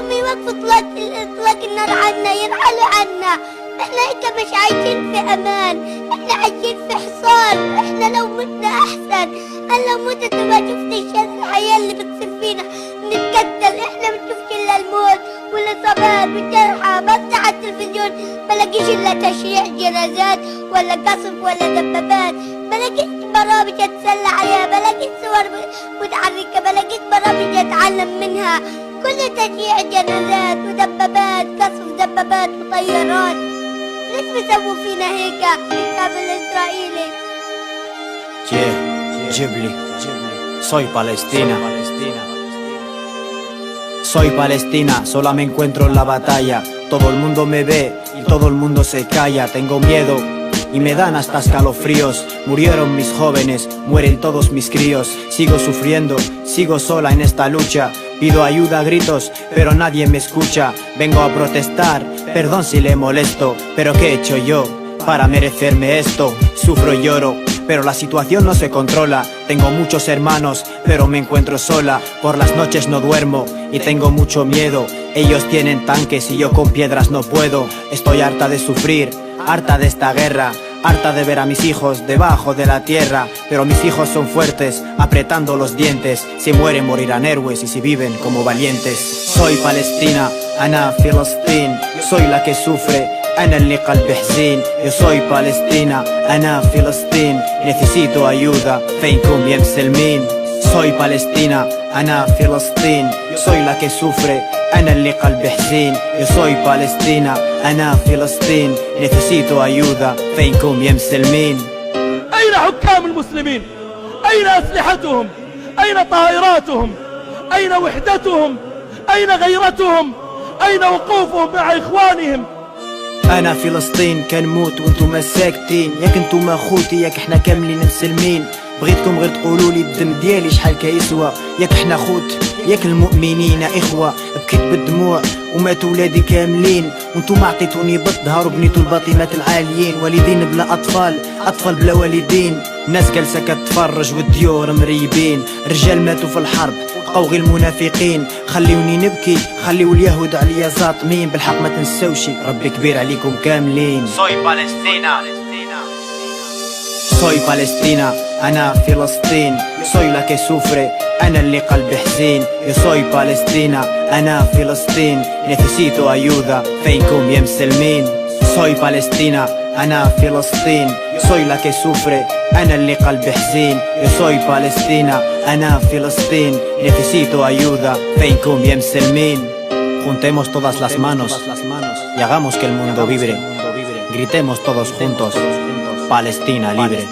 لما يوقفوا اطلاق النار عنا يرحلوا عنا. احنا هيك مش عايشين في امان، احنا عايشين في حصار. احنا لو متنا احسن. انا لو متت ما شفتش الحياة اللي بتصير فينا، نتقتل. احنا ما نشوفش الا الموت والاصابات والجرحى. بفتح على التلفزيون بلاقيش الا تشييع جنازات ولا قصف ولا دبابات. بلاقيش برامج اتسلى عليها، بلاقيش صور متحركة، بلاقيش برامج اتعلم منها. كل تشييع جنازات ودبابات، قصف دبابات وطيارات. ليش بيسووا فينا هيك الشعب الاسرائيلي؟ Ghibli, soy Palestina. Soy Palestina, sola me encuentro en la batalla. Todo el mundo me ve y todo el mundo se calla. Tengo miedo y me dan hasta escalofríos. Murieron mis jóvenes, mueren todos mis críos. Sigo sufriendo, sigo sola en esta lucha. Pido ayuda a gritos, pero nadie me escucha. Vengo a protestar, perdón si le molesto, pero ¿qué he hecho yo para merecerme esto? Sufro y lloro, pero la situación no se controla. Tengo muchos hermanos, pero me encuentro sola. Por las noches no duermo y tengo mucho miedo. Ellos tienen tanques y yo con piedras no puedo. Estoy harta de sufrir, harta de esta guerra, harta de ver a mis hijos debajo de la tierra. Pero mis hijos son fuertes, apretando los dientes. Si mueren morirán héroes y si viven como valientes. Soy Palestina, Ana Filistín. Soy la que sufre, أنا اللي قلبي حزين. Yo soy Palestina, أنا فلسطين. Necesito ayuda, فينكم يا مسلمين. Soy Palestina, أنا فلسطين. Soy la que sufre, أنا اللي قلبي حزين. Yo soy Palestina, أنا فلسطين. Necesito ayuda, فينكم يا مسلمين. أين حكام المسلمين؟ أين أسلحتهم؟ أين طائراتهم؟ أين وحدتهم؟ أين غيرتهم؟ أين وقوفهم مع إخوانهم؟ أنا فلسطين كنموت وانتم ساكتين. ياك انتم اخوتي، ياك احنا كاملين مسلمين. بغيتكم غير تقولولي الدم ديالي شحال كيسوى. ياك احنا خوت، ياك المؤمنين إخوة. بكيت بالدموع ومات ولادي كاملين، وانتم عطيتوني بالظهر وبنيتوا الباطمات العاليين. والدين بلا أطفال، أطفال بلا والدين. ناس جالسة كتفرج والديور مريبين. رجال ماتوا في الحرب بقاو غير المنافقين. خليوني نبكي، خليو اليهود عليا زاطمين. بالحق ما تنساوشي ربي كبير عليكم كاملين. Soy Palestina, Soy Palestina, أنا فلسطين. Soy la que sufre, أنا اللي قلبي حزين. Yo soy Palestina, أنا فلسطين. Necesito ayuda, فينكم يا مسلمين. Soy Palestina, أنا فلسطين. Soy la que sufre, أنا اللي قلبي حزين. Yo soy Palestina, أنا فلسطين. Necesito ayuda, فينكم يا مسلمين. Juntemos todas las manos y hagamos que el mundo vibre. Gritemos todos juntos, Palestina libre.